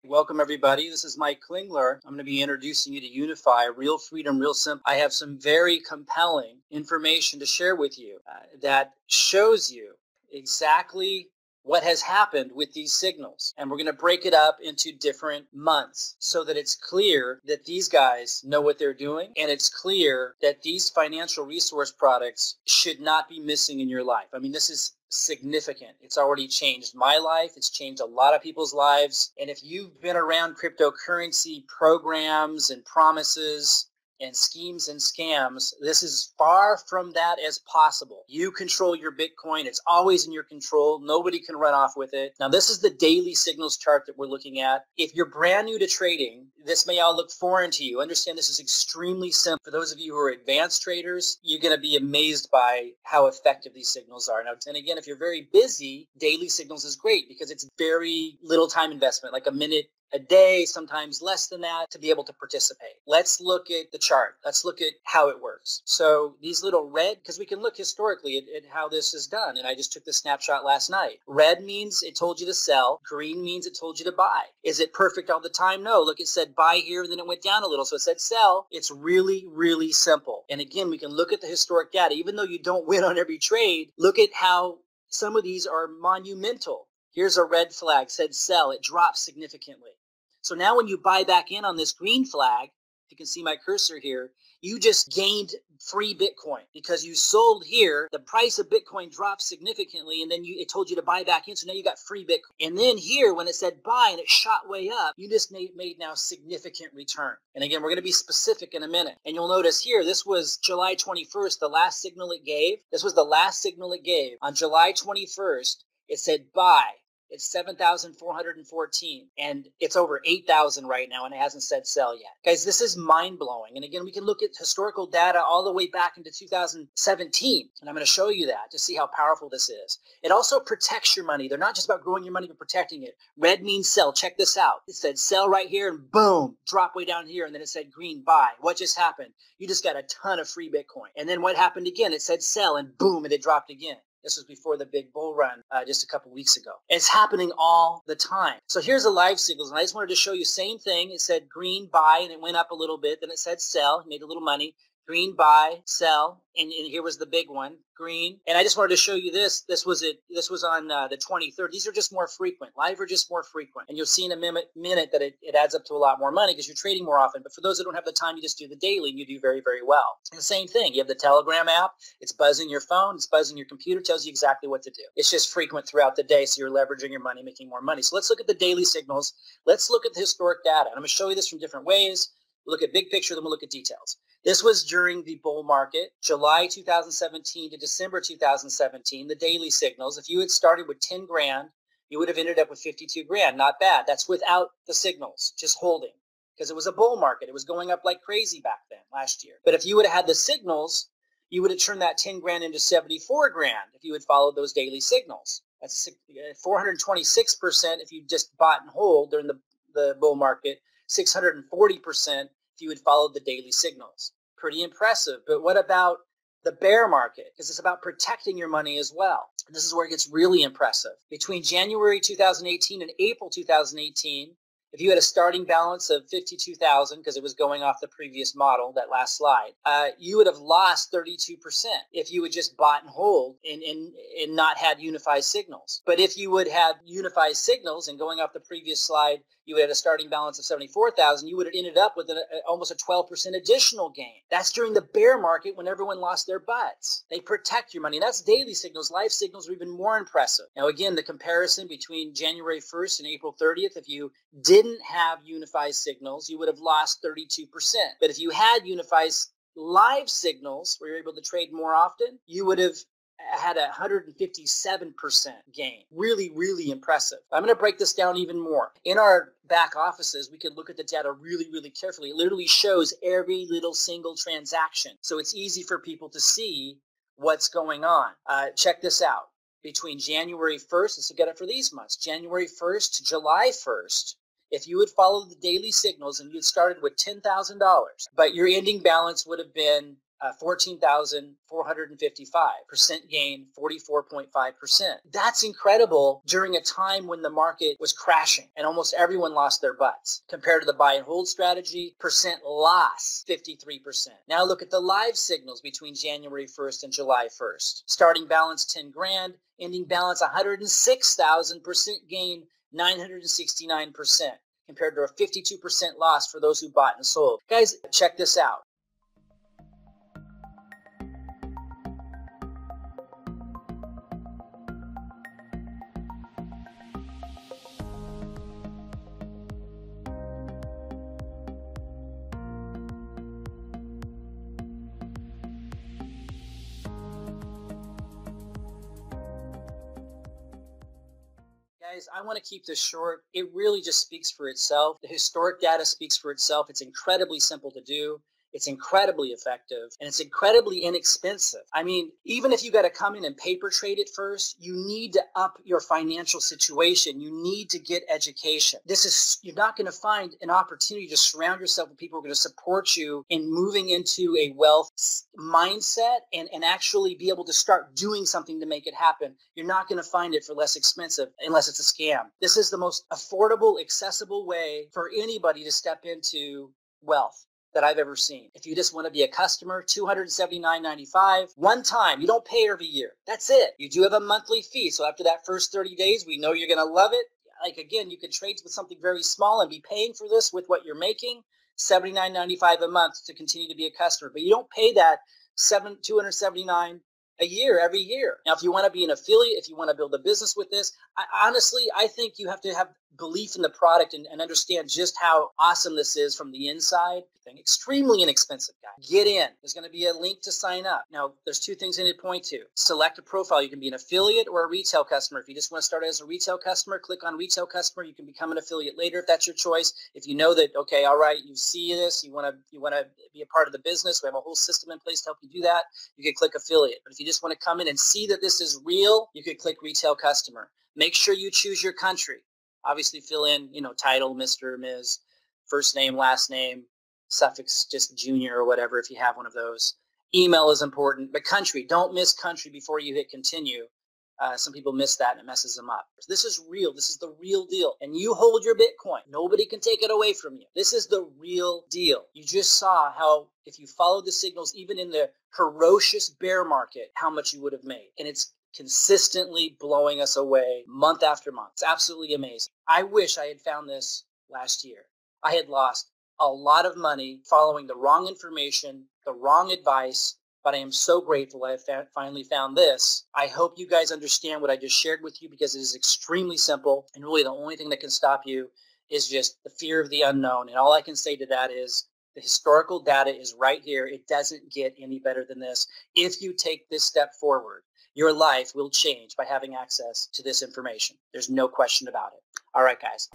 Welcome everybody. This is Mike Klingler. I'm going to be introducing you to Unifii, Real Freedom, Real Simple. I have some very compelling information to share with you that shows you exactly what has happened with these signals. And we're going to break it up into different months so that it's clear that these guys know what they're doing, and it's clear that these financial resource products should not be missing in your life. I mean, this is significant. It's already changed my life. It's changed a lot of people's lives. And if you've been around cryptocurrency programs and promises and schemes and scams, this is far from that as possible. You control your Bitcoin. It's always in your control. Nobody can run off with it. Now, this is the daily signals chart that we're looking at. If you're brand new to trading, this may all look foreign to you. Understand this is extremely simple. For those of you who are advanced traders, you're going to be amazed by how effective these signals are. Now, and again, if you're very busy, daily signals is great because it's very little time investment, like a minute a day, sometimes less than that, to be able to participate. Let's look at the chart. Let's look at how it works. So these little red, because we can look historically at how this is done, and I just took the snapshot last night. Red means it told you to sell. Green means it told you to buy. Is it perfect all the time? No. Look, it said buy here, and then it went down a little, so it said sell. It's really, really simple. And again, we can look at the historic data. Even though you don't win on every trade, look at how some of these are monumental. Here's a red flag, said sell. It dropped significantly. So now when you buy back in on this green flag, if you can see my cursor here, you just gained free Bitcoin because you sold here. The price of Bitcoin dropped significantly, and then it told you to buy back in. So now you got free Bitcoin. And then here, when it said buy and it shot way up, you just made now significant return. And again, we're going to be specific in a minute. And you'll notice here, this was July 21st, the last signal it gave. This was the last signal it gave. On July 21st, it said buy. It's 7,414, and it's over 8,000 right now, and it hasn't said sell yet. Guys, this is mind-blowing. And again, we can look at historical data all the way back into 2017, and I'm going to show you that to see how powerful this is. It also protects your money. They're not just about growing your money, but protecting it. Red means sell. Check this out. It said sell right here, and boom, drop way down here, and then it said green, buy. What just happened? You just got a ton of free Bitcoin. And then what happened again? It said sell, and boom, and it dropped again. This was before the big bull run just a couple weeks ago. It's happening all the time. So here's the live signals, and I just wanted to show you same thing. It said green, buy, and it went up a little bit. Then it said sell, made a little money. Green, buy, sell, and here was the big one, green. And I just wanted to show you this. This was on the 23rd. These are just more frequent. Live are just more frequent. And you'll see in a minute that it adds up to a lot more money because you're trading more often. But for those that don't have the time, you just do the daily, and you do very, very well. And the same thing. You have the Telegram app. It's buzzing your phone. It's buzzing your computer. Tells you exactly what to do. It's just frequent throughout the day, so you're leveraging your money, making more money. So let's look at the daily signals. Let's look at the historic data. And I'm going to show you this from different ways. We'll look at big picture, then we'll look at details. This was during the bull market, July 2017 to December 2017, the daily signals. If you had started with 10 grand, you would have ended up with 52 grand. Not bad. That's without the signals, just holding. Because it was a bull market. It was going up like crazy back then, last year. But if you would have had the signals, you would have turned that 10 grand into 74 grand if you had followed those daily signals. That's 426% if you just bought and hold during the bull market, 640% if you had followed the daily signals. Pretty impressive. But what about the bear market? Because it's about protecting your money as well. And this is where it gets really impressive. Between January 2018 and April 2018, if you had a starting balance of 52,000, because it was going off the previous model, that last slide, you would have lost 32% if you had just bought and hold and not had Unifii Signals. But if you would have Unifii Signals, and going off the previous slide, you had a starting balance of 74,000, you would have ended up with almost a 12% additional gain. That's during the bear market when everyone lost their butts. They protect your money. And that's daily signals. Live signals are even more impressive. Now, again, the comparison between January 1st and April 30th, if you didn't have Unifii Signals, you would have lost 32%. But if you had Unifii's live signals, where you're able to trade more often, you would have had a 157% gain. Really, really impressive. I'm going to break this down even more. In our back offices, we can look at the data really, really carefully. It literally shows every little single transaction. So it's easy for people to see what's going on. Check this out. Between January 1st, let's look at it for these months, January 1st to July 1st, if you had followed the daily signals and you had started with $10,000, but your ending balance would have been 14,455%, gain 44.5%. That's incredible during a time when the market was crashing and almost everyone lost their butts. Compared to the buy and hold strategy, percent loss 53%. Now look at the live signals between January 1st and July 1st. Starting balance 10 grand, ending balance 106,000%, gain 969%. Compared to a 52% loss for those who bought and sold. Guys, check this out. Guys, I want to keep this short. It really just speaks for itself. The historic data speaks for itself. It's incredibly simple to do. It's incredibly effective, and it's incredibly inexpensive. I mean, even if you got to come in and paper trade it first, you need to up your financial situation. You need to get education. You're not going to find an opportunity to surround yourself with people who are going to support you in moving into a wealth mindset and actually be able to start doing something to make it happen. You're not going to find it for less expensive unless it's a scam. This is the most affordable, accessible way for anybody to step into wealth that I've ever seen. If you just want to be a customer, $279.95 one time. You don't pay every year. That's it. You do have a monthly fee. So after that first 30 days, we know you're going to love it. Like again, you can trade with something very small and be paying for this with what you're making, $79.95 a month to continue to be a customer. But you don't pay that $279 a year every year. Now, if you want to be an affiliate, if you want to build a business with this, I think you have to have belief in the product and understand just how awesome this is from the inside. Extremely inexpensive, guys. Get in. There's going to be a link to sign up. Now, there's two things I need to point to. Select a profile. You can be an affiliate or a retail customer. If you just want to start as a retail customer, click on retail customer. You can become an affiliate later if that's your choice. If you know that, okay, all right, you see this, you want to be a part of the business, we have a whole system in place to help you do that, you can click affiliate. But if you just want to come in and see that this is real, you could click retail customer. Make sure you choose your country. Obviously fill in, title, Mr., Ms., first name, last name, suffix, just junior or whatever if you have one of those. Email is important, but country, don't miss country before you hit continue. Some people miss that and it messes them up. This is real. This is the real deal. And you hold your Bitcoin. Nobody can take it away from you. This is the real deal. You just saw how if you followed the signals, even in the ferocious bear market, how much you would have made. And it's consistently blowing us away month after month. It's absolutely amazing. I wish I had found this last year. I had lost a lot of money following the wrong information, the wrong advice, but I am so grateful I have finally found this. I hope you guys understand what I just shared with you because it is extremely simple, and really the only thing that can stop you is just the fear of the unknown. And all I can say to that is the historical data is right here. It doesn't get any better than this. If you take this step forward, your life will change by having access to this information. There's no question about it. All right, guys.